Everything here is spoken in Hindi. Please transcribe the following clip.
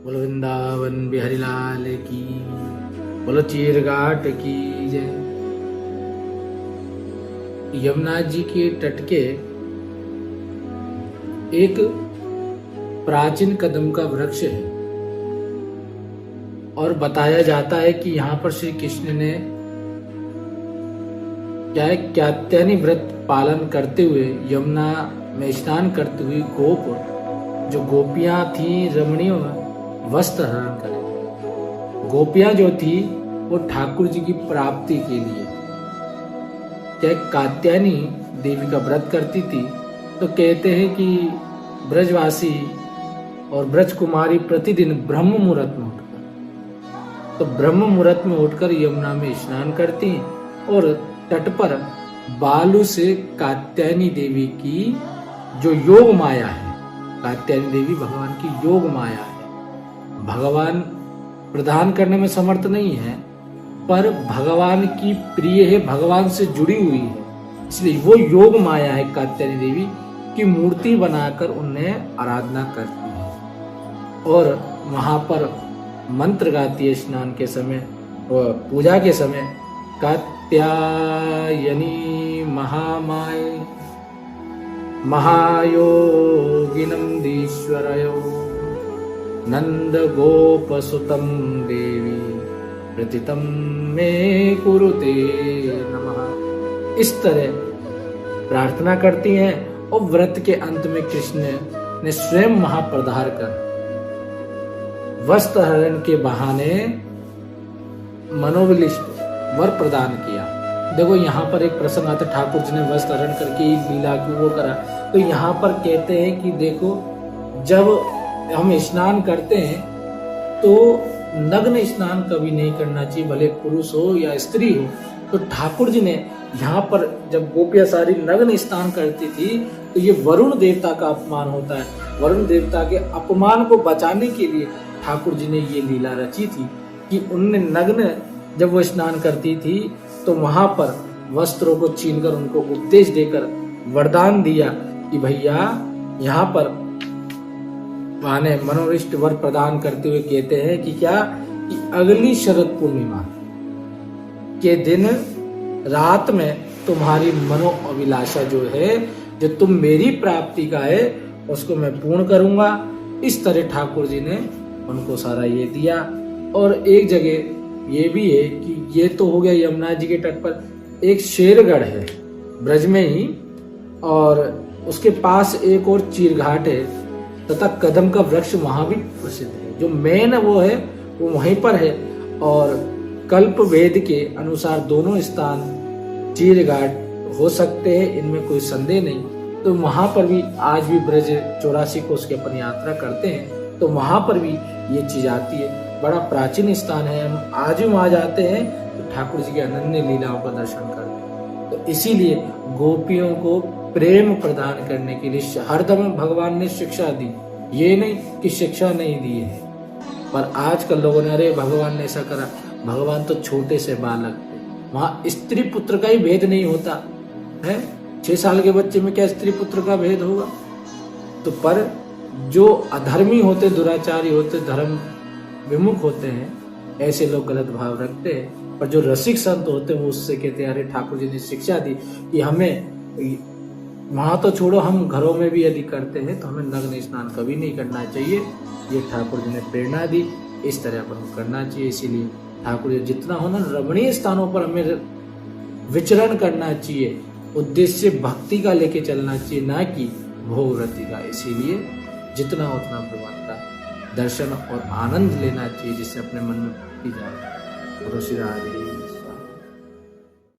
बोलो वृंदावन बिहारी लाल की, बोलो चीरघाट की जय। यमुना जी के तट के एक प्राचीन कदम का वृक्ष है और बताया जाता है कि यहाँ पर श्री कृष्ण ने क्या है कात्यायनी व्रत पालन करते हुए यमुना में स्नान करते हुए जो गोपियां थी रमणीयों वस्त्र हरण करे। गोपियां जो थी वो ठाकुर जी की प्राप्ति के लिए क्या कात्यायनी देवी का व्रत करती थी। तो कहते हैं कि ब्रजवासी और ब्रज कुमारी प्रतिदिन ब्रह्म मुहूर्त में ब्रह्म मुहूर्त में उठकर यमुना में स्नान करती और तट पर बालू से कात्यायनी देवी की जो योग माया है, कात्यायनी देवी भगवान की योग माया है। भगवान प्रदान करने में समर्थ नहीं है पर भगवान की प्रिय है, भगवान से जुड़ी हुई है, इसलिए वो योग माया है कात्यायनी देवी की मूर्ति बनाकर उन्हें आराधना करती है और वहां पर मंत्र गाती है स्नान के समय और पूजा के समय। कात्यायनी महामाय महायोगिनम दीश्वरयो नंद गोपसुतम देवी प्रतितम मे कुरुते नमः। इस तरह प्रार्थना करती हैं और व्रत के अंत में कृष्ण ने स्वयं महाप्रधार कर वस्त्र हरण के बहाने मनोविलिष्ट वर प्रदान किया। देखो यहाँ पर एक प्रसंग आता, ठाकुर जी ने वस्त्र हरण करके लीला की वो करा। तो यहाँ पर कहते हैं कि देखो जब हम स्नान करते हैं तो नग्न स्नान कभी नहीं करना चाहिए, भले पुरुष हो या स्त्री हो। तो ठाकुर जी ने यहाँ पर जब गोपियां सारी नग्न स्नान करती थी तो ये वरुण देवता का अपमान होता है। वरुण देवता के अपमान को बचाने के लिए ठाकुर जी ने ये लीला रची थी कि उनने नग्न जब वो स्नान करती थी तो वहां पर वस्त्रों को छीनकर उनको उपदेश देकर वरदान दिया कि भैया यहाँ पर माने मनोरिष्ट वर प्रदान करते हुए कहते हैं कि क्या कि अगली शरद पूर्णिमा के दिन रात में तुम्हारी मनो अभिलाषा जो है, जो तुम मेरी प्राप्ति का है, उसको मैं पूर्ण करूंगा। इस तरह ठाकुर जी ने उनको सारा ये दिया। और एक जगह ये भी है कि ये तो हो गया यमुना जी के तट पर एक शेरगढ़ है ब्रज में ही, और उसके पास एक और चीरघाट है तथा कदम का वृक्ष वहां भी प्रसिद्ध है। जो मेन वो है वो वहीं पर है और कल्प वेद के अनुसार दोनों स्थान चीरघाट हो सकते हैं, इनमें कोई संदेह नहीं। तो वहां पर भी आज भी ब्रज 84 कोस की अपन यात्रा करते हैं तो वहां पर भी ये चीज आती है। बड़ा प्राचीन स्थान है, हम आज भी वहां जाते हैं तो ठाकुर जी की अनन्य लीलाओं का दर्शन करते हैं। तो इसीलिए गोपियों को प्रेम प्रदान करने के लिए हरदम भगवान ने शिक्षा दी, ये नहीं कि शिक्षा नहीं दी है। पर आजकल लोगों ने अरे भगवान ने ऐसा करा, भगवान तो छोटे से बालक थे, वहां स्त्री पुत्र का ही भेद नहीं होता है। 6 साल के बच्चे में क्या स्त्री पुत्र का भेद होगा। तो पर जो अधर्मी होते, दुराचारी होते, धर्म विमुख होते हैं, ऐसे लोग गलत भाव रखते हैं। पर जो रसिक संत होते हैं वो उससे कहते हैं अरे ठाकुर जी ने शिक्षा दी कि हमें वहां तो छोड़ो, हम घरों में भी यदि करते हैं तो हमें नग्न स्नान कभी नहीं करना चाहिए। ये ठाकुर जी ने प्रेरणा दी, इस तरह अपन को करना चाहिए। इसीलिए ठाकुर जी जितना हो ना रमणीय स्थानों पर हमें विचरण करना चाहिए, उद्देश्य भक्ति का लेके चलना चाहिए, ना कि भोगरति का। इसीलिए जितना उतना भगवान का दर्शन और आनंद लेना चाहिए जिससे अपने मन में भक्ति जाए।